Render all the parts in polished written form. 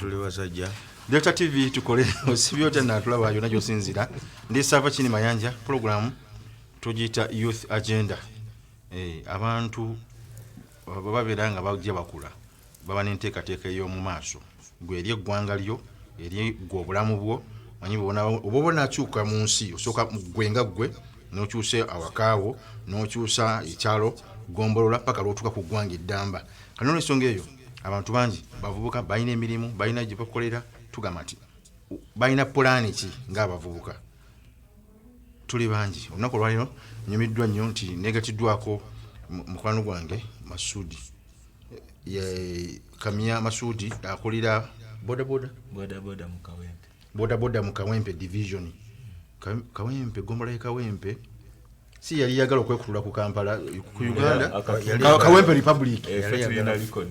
tuli basajja. Delta TV tukole osibyo tena tulaba yona josinzira. Ndi sava chini mayanja program tujita Youth Agenda. Abantu bababeranga bajja bakula. Baba n'enteekateeka y'omu maaso. Gwe eri eggwanga lyo, eri gwe obulamu bwo, manyi obona akyuka mu nsi, osooka gwenga gwe, n'okyuse awakaawo, n'okyusa ekyalo, gombolola paka lw'otuuka ku ggwanga eddamba. Kano n'ensonga eyo, abantu bangi bavubuka balina emirimu, balina gye bakolera, tugamba nti balina pulaani ki ng'abavubuka. Tuli bangi. Olunaku olwaliro nyumiddwa nnyo nti negatiddwako mukwano gwange Masudi. Kamia Masudi akolera boda mu Kawempe division. Kawempe gombola ya Kawempe si yali yagala okwekutula ku Kampala ku Uganda Kawempe Republic tulina record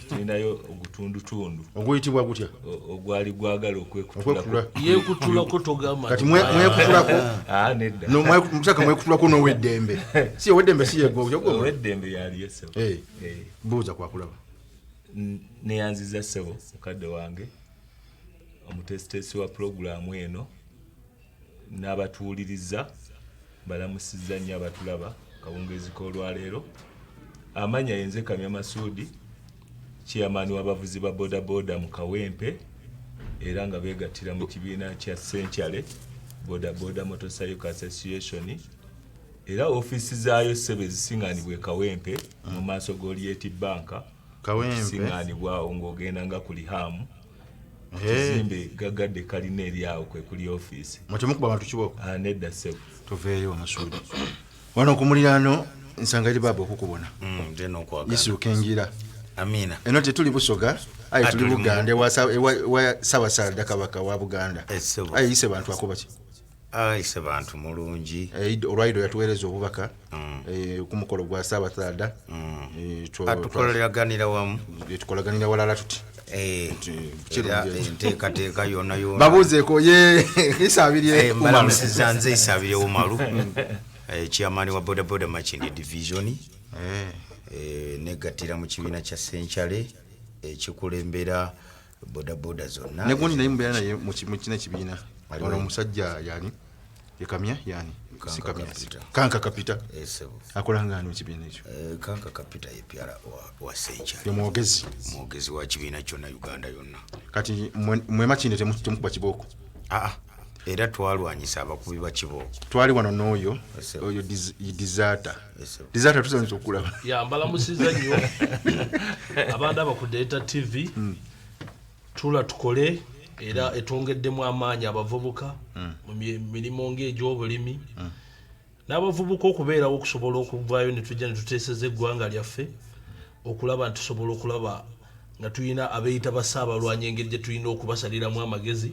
tulinayo ogutundu oguyitibwa gutya ogwali gwagala okwekutula yekutula ko togama kati mwekutulako nedda no mwekutulako no weddembe si weddembe si yego weddembe yali yeso buuza kwa kulaba ne yanziza sebo mukadde wange omutestesi wa programu eno n'abatuuliriza balamusizza nnyo abatulaba kawungezi k'olwaleero amanya yenze Kamya Masudi chairman w'abavuzi ba boda mu Kawempe era nga beegattira mu kibiina kya Century Boda Motorcycle Association era ofisi zaayo sebe zisingaanibwa Kawempe mu maaso g'Olieti Banka Kawempe zisingaanibwa ng'ogenda nga kuli hamu kizimbe gagadde kalina eri awo kwe kuli office mutemukuba abantu kiboko nedda sebo toveeyo Masudi wano ku muliraano nsanga eri baba okukubona ndeno kwagala Yesu kengira amina eno tetuli Busoga ayi tuli Buganda wa Ssaabasajja Kabaka wa Buganda ayi ise bantu akobaki ise bantu mulungi olwaido yatuweereza obubaka ku mukolo gwa Ssaabasajja tukolaganira wamu tukolaganira walala tuti enteekateeka yonna babuuzeeko ye isabirye mbalamusiza nze isabirye Umaru chairman wa boda Machindi division negattira mu kibiina kya Century ekikulembera boda zonna negundi naye mbeera naye mu kina kibiina ono omusajja yani Kamya yani Kanka Kapita akolanga ano kibiina ekyo Kanka Kapita yepiara wa Century ye mwogezi wa kibiina kyonna Uganda yonna kati mwe Machindi temukuba kiboko era twalwanyisa abakubi ba kiboko twali wano n'oyo Desata tusanze okulaba yambala musiza nnyo abantu abaku Delta TV tula tukole era etongeddemu amaanyi abavubuka mu mirimu ng'egy'obulimi n'abavubuka okubeerawo okusobola okuvaayo ne tujja ne tuteeseza eggwanga lyaffe okulaba nti tusobola okulaba nga tulina abeeyita basaabalwanyi engeri gye tulina okubasaliramu amagezi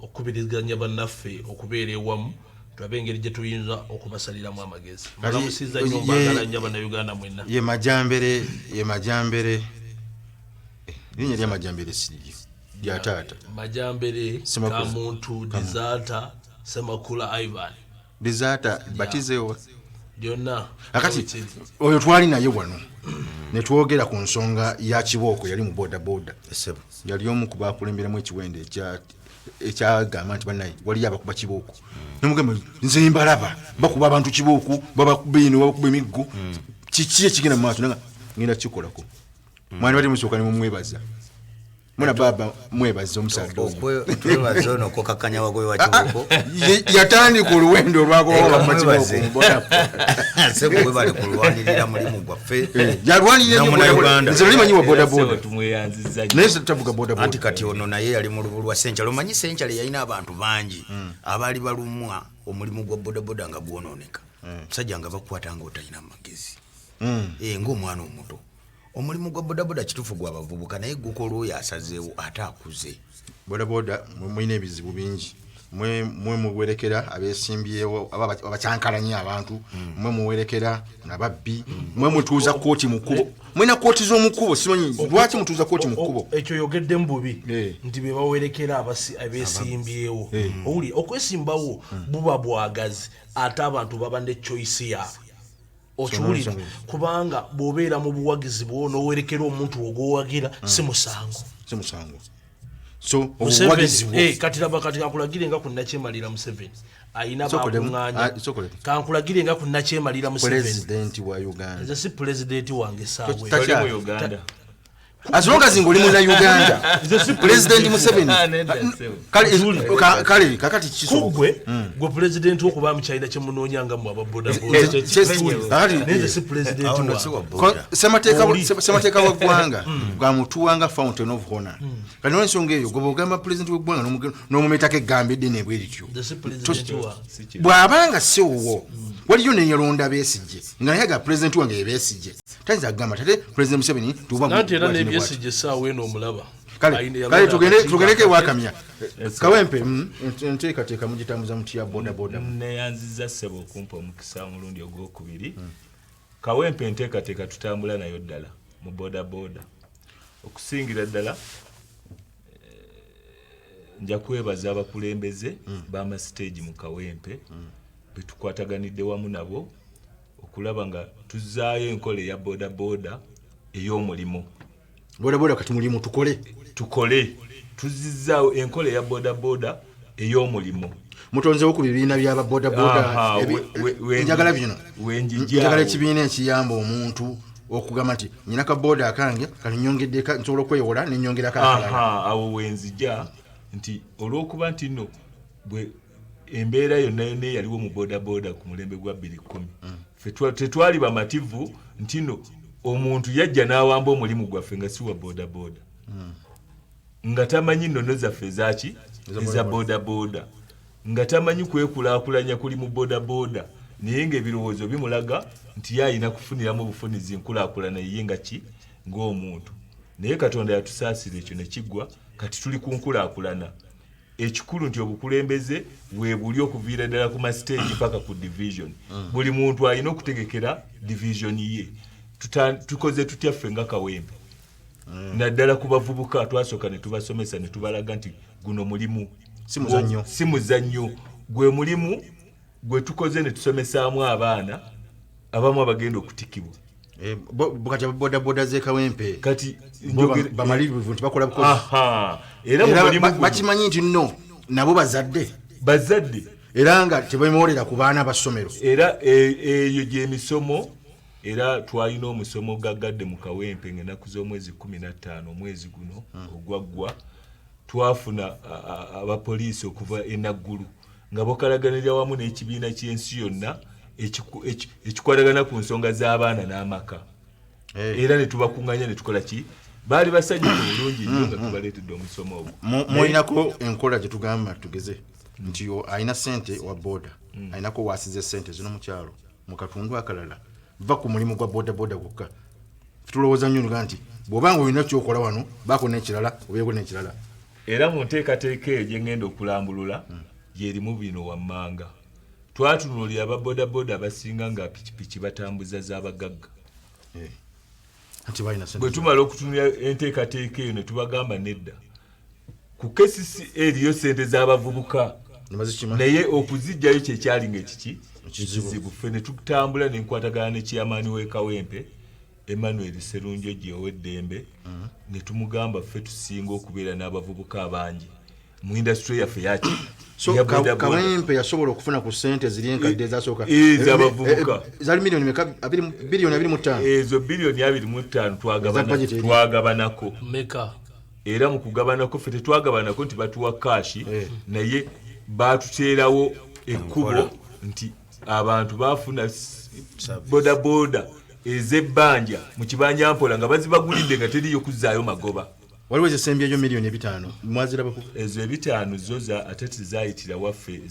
okubiriziganya bannaffe okubeera ewamu tulabe engeri gye tuyinza okubasaliramu amagezi mulamusiza nnyo mbagala nnyo Bannayuganda mwenna ye majambere linnya lya majambere siryo lya taata majambere Kamuntu Desata Semakula Ivan Desata batizeewa byonna akati oyo twali naye wano ne twogera ku nsonga ya kiboko yali mu boda yali omu ku baakulemberamu ekiwende ekyagamba nti bannaye wali abakuba kiboko nemugamba nze mbalaba bakuba abantu kiboko babakuba eno babakuba emiggo kiki ekigenda mu maaso ngenda kikolako mwani bati musooka ne mumwebaza muna baba mwebaza omusadde twebaza ono kokakanya wagoye wa kiboko yatandika oluwendo olwagoba kiboko sebo bali kulwanirira mulimu gwaffe yalwanirira Uganda nze limanyi wa boda tumuyanziza naye tavuga boda anti kati ono naye yali mu lubulu lwa Century omanyi Century yalina abantu bangi abali balumwa omulimu gwa boda nga gwononeka musajja nga bakwata nga otalina magezi ng'omwana omuto omulimu gwa boda kitufu gwa bavubuka naye gukola oyo asazeewo ate akuze boda mwine ebizibu bingi mwe muwerekera abesimbyewo abacyankalanye abantu mwe muwerekera nababbi mwe mutuuza kooti mukubo mwina kooti z'omukubo simanyi lwaki mutuuza kooti mukubo ekyo yogedde mbubi nti be bawerekera abesimbyewo owuli okwesimbawo buba bwagazi ate abantu baba ne choice yaabwe okiwulira kubanga bw'obeera mu buwagizi bwo n'owerekera omuntu ogwowagira si musango so obuwagizi kati laba kati akulagire nga kunnakyemalira Museveni ayina bakuŋŋaanya kankulagire nga kunnakyemalira Museveni president wa Uganda nze si president wange saawe mu Uganda as long as ngoli mu Uganda president Museveni kale kakati kisogwe gwe president okuba mu China kye munoonya nga mu ababoda nze si president wa semateeka wa ggwanga gwa mutuwanga fountain of honor kati n'ensonga eyo gwe bw'ogamba president w'eggwanga n'omumeetako eggambo eddene bwerityo bw'abanga si owo waliyo neyalonda Besigye nga naye ga president wange yebesigye tayinza kugamba tate president Museveni nanti era n'ebyesijje essaawa eno omulaba kale tugendeke wakamya Kawempe nteekateeka mugitambuza mutya bodaboda neyanziza ssebo okumpa omukisa omulundi ogwokubiri Kawempe nteekateeka tutambula nayo ddala mu bodaboda okusingira ddala nja kwebaza abakulembeze b'amasiteegi mu Kawempe betukwataganidde wamu nabo okulaba nga tuzaayo enkola ya bodaboda ey'omulimu bodaboda kati mulimu tukole tuzizaawo enkola ya bodaboda ey'omulimu mutonzewo ku bibiina by'aba bodaboda njagala bino njagala ekibiina ekiyamba omuntu okugamba nti nyina ka boda akange kati nyongedde nsobola okwewola nenyongerako akalala awo wenzija nti olw'okuba nti nno bwe embeera yonna yonna yaliwo mu bodaboda ku mulembe gwa 2010 ffe tetwali bamativu nti no omuntu yajja n'awamba omulimu gwaffe nga si wa bodaboda nga tamanyi nnono zaffe ezaki eza bodaboda nga tamanyi kwekulaakulanya kuli mu bodaboda naye ng'ebirowoozo bimulaga nti ye ayina kufuniramu obufunizi nkulaakulana ye nga ki ng'omuntu naye Katonda yatusaasira ekyo ne kiggwa kati tuli ku nkulaakulana ekikulu nti obukulembeze weebuli okuviira ddala ku mastage paka ku division buli muntu alina okutegekera division ye tukoze tutya ffe nga Kawempe naddala ku bavubuka twasooka ne tubasomesa ne tubalaga nti guno mulimu si muzannyo gwe mulimu gwe tukoze ne tusomesaamu abaana abamu abagenda okutikibwa bukati bodaboda ze Kawempe kati bamalivu nti bakola bukozi era bakimanyi nti nno nabo bazadde era nga tebemolera ku baana basomero era eyo gy'emisomo era twalina omusomo gagadde mu Kawempe ng'ennaku z'omwezi 15 omwezi guno ogwaggwa twafuna abapoliisi okuva enaggulu nga bokalaganira wamu n'ekibiina ky'ensi yonna ekikwatagana ku nsonga z'abaana n'amaka era ne tubakuŋŋanya ne tukola ki baali basajjufu bulungi nnyo nga tubaleetedde omusomo ogwo mulinako enkola gye tugamba tugeze nti alina ssente wa boda alinako waasize ssente zino mu kyalo mu katundu akalala va ku mulimu gwa bodaboda gwokka tulowooza nnyo nga nti bw'obanga olina kyokola wano baako n'ekirala obeeko n'ekirala era mu nteekateeka eyo gye ngenda okulambulula gyerimu bino wammanga twatunuulira ababodaboda abasinga nga pikipiki batambuza z'abagagga bwe tumala okutunula enteekateeka eyo ne tubagamba nedda ku kesisi eriyo ssente z'abavubuka naye okuzijjayo kyekyali ngaekiki ekizibu ffe ne tutambula nenkwatagana ne kiyamaani w'e Kawempe Emmanuel Serunjo gy'oweddembe ne tumugamba ffe tusinga okubeera n'abavubuka abangi mu industry yaffe yaki Kawempe yasobola okufuna ku ssente ziri enkadde ezasooka ez'abavubuka zali bilioni 25 ezo bilioni 25 twagabanako meka era mu kugabanako ffe tetwagabanako nti batuwa kaashi naye baatuteerawo ekkubo nti abantu baafuna bodaboda ez'ebbanja mu kibanja mpola nga bazibagulidde nga teriyo kuzzaayo magoba waliwo ezisembyeyo milioni 5 mwazirabako ezo 5 zo ate tezayitira waffe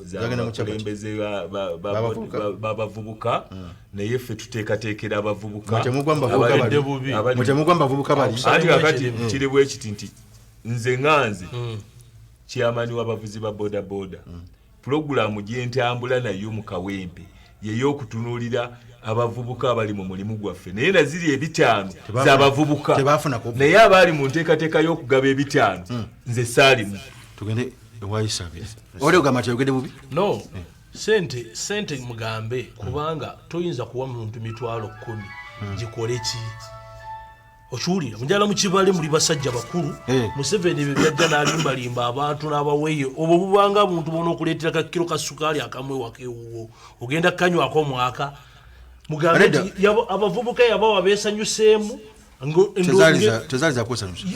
zabakulembeze babavubuka naye ffe tuteekateekera abavubuka mutemugwa bavubuka bali anti kakati kiri bwe kiti nti nze nganze kyamaani w'abavuzi ba bodaboda pulogulaamu gyentambula nayo mu Kawempe yeyokutunuulira abavubuka abali mu mulimu gwaffe naye naziri 5 z'abavubuka naye abaali mu nteekateeka y'okugaba 5 nze saalimu tugende ewayisabe oleogamba tyogende bubi no sente mugambe kubanga toyinza kuwa muntu 10,000 gikole ki okiwulira mujala mu kibale muli basajja bakulu Museveni bye byajja n'alimbalimba abantu n'abaweeye obwo bubanga muntu bona okuleetera ka kilo ka sukaali akamwe wakeewuwo ogenda kanywako mwaka mugambe nti abavubuka yabawa beesanyuseemu tezaali za kwesanyusa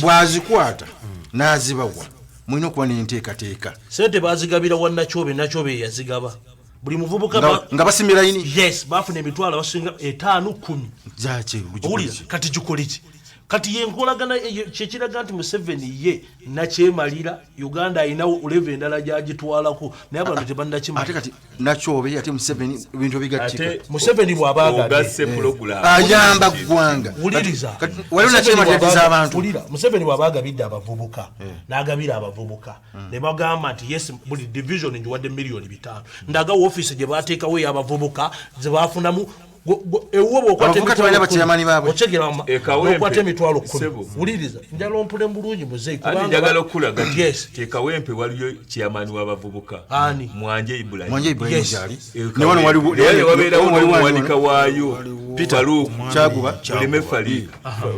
bwazikwata n'azibawa mulina okuba n'enteekateeka sente baazigabira wannakyobe nakyobe yazigaba buli muvubuka nga basimira yini yes bafuna emitwalo basinga 5-10 zaki kati gikoliki kati yenkolagana kyekiraga nti Museveni ye nakyemalira Uganda ayina uleve endala gyagitwalako naye abantu tebannakimala ate kati nakyobe ate Museveni ebintu bigatika Museveni bw'abaagadde ayamba ggwanga uliriza waliwo nakyemaliriza abantu Museveni bw'abaagabidde abavubuka n'agabira abavubuka ne bagamba nti yes buli division njiwadde miliyoni 5 ndaga woofiisi gye baateekawo ey'abavubuka ze baafunamu okwata emitwalo 10 uliriza njala ompule bulungi muzeyi njagala okulaga ekawempe waliyo chairman w'abavubuka Mwanje Ibrahim wabeerawo n'omuwanika waayo Peter Kyaguba Fali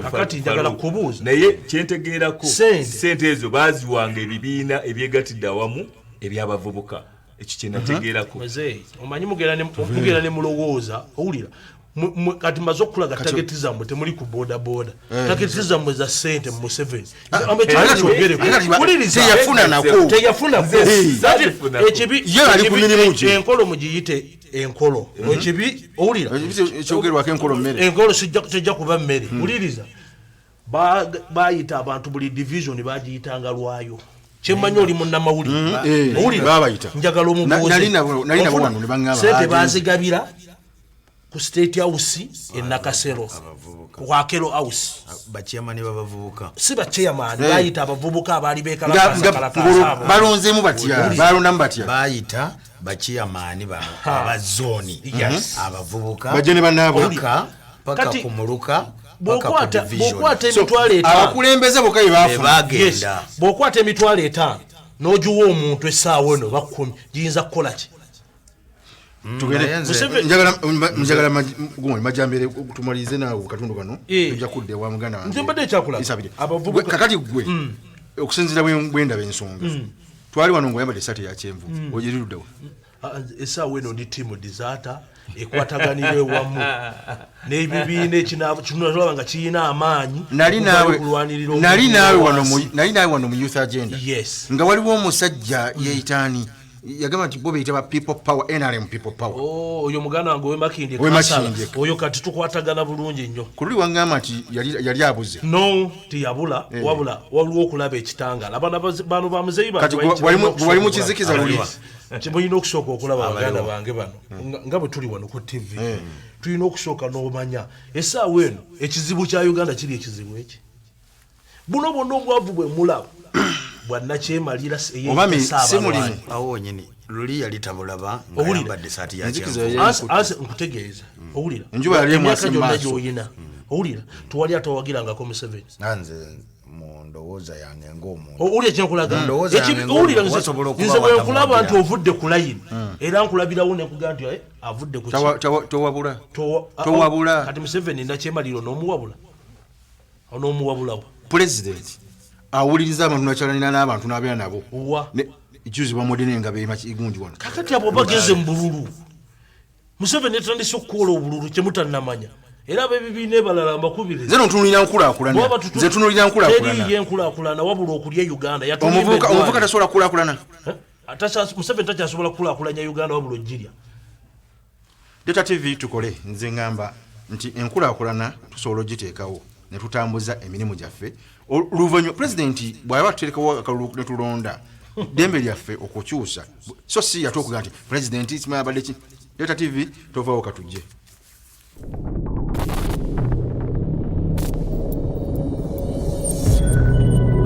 kakati njagala kubuuza naye kyentegeerako sente ezo baaziwanga ebibiina ebyegattidde awamu eby'abavubuka ekyo kyenategeerako omanyi mugera ne mulowooza owulira kati mmaze okulaga tageti zammwe temuli ku bodaboda tageti zammwe za sente mu Museveni enkolo mugiyite enkolo ekibi owulira enkolo tejja kuba mmere wuliriza baayita abantu buli division bagiyitanga lwayo kyemmanyi oli munnamawulire owulira njagala omubuuzesente baazigabira ku State House Nakasero Wakero House bachairman b'abavubuka si bachairman bayita abavubuka abali bekalakasa balonzemu batya balondamu batya bayita bachairman bano abazoni abavubuka bajene banabo paka kumuluka bokwata emitwalo 5 abakulembeze bokaye bagenda bokwata emitwalo 5 n'ojuwa omuntu essaawa eno ba10 giyinza kukola ki njagala majambere tumalize naawe katundu kano tujja kudde wa muganda wange kakati gwe okusinzira bwendaba ensonga twali wano ng'oyambadde essaati ya kyenvu ogiriruddewa essaawa eno ndi tiimu disata ekwataganira ewamu n'ebibiina ekinalaba nga kirina amaanyi nali naawe wano mu youth agenda nga waliwo omusajja yeeyitaani yagamba nti bo beyita ba people power NRM people power oyo muganda wange wemakindi kasala oyo kati tukwatagana bulungi nnyo ku luli wangamba nti yali abuze no tiyabula wabula waliwo okulaba ekitangala bano bamuzeyi wali mu kizikiza luli kimulina okusooka okulaba baganda bange bano nga bwe tuli wano ku TV tulina okusooka n'omanya essaawa eno ekizibu kya Uganda kiri ekizibu eki buno bonna obwavu bwe mulaba bwannakyemalira simulimu awo nyini luli yali tabulaba ngayambadde essaati ya kyenvu nkutegeeza owulira enjuba yali emyaka gyonna gy'oyina owulira tewali atawagirangako Museveni nanze mu ndowooza yange ng'omuntu owulira kyenkulaga owulira nze bwenkulaba nti ovudde ku layini era nkulabirawo nenkugamba nti avudde ku towabula kati Museveni nakyemalira onoomuwabulawo pulezidenti awuliriza abantu nakyalanira n'abantu n'abeera nabo ekyuzi bamudde nga beemakigunji wano kakati abo bageze mu bululu Museveni yatandise okukola obululu kyemutannamanya era abebibiina ebalala mbakubiriza nze ntunulira nkulakulana wabula okulya Uganda omuvubuka tasobola kukulakulana Museveni takyasobola kukulakulanya Uganda wabula ogirya Data TV tukole nze ngamba nti enkulakulana tusobola ogiteekawo ne tutambuza emirimu gyaffe oluvannyuma pulezidenti bw'aba tuterekawo akalulu ne tulonda dembe lyaffe okukyusa so si yatokugamba nti pulezidenti kimabadde ki Data TV tovaawo katujje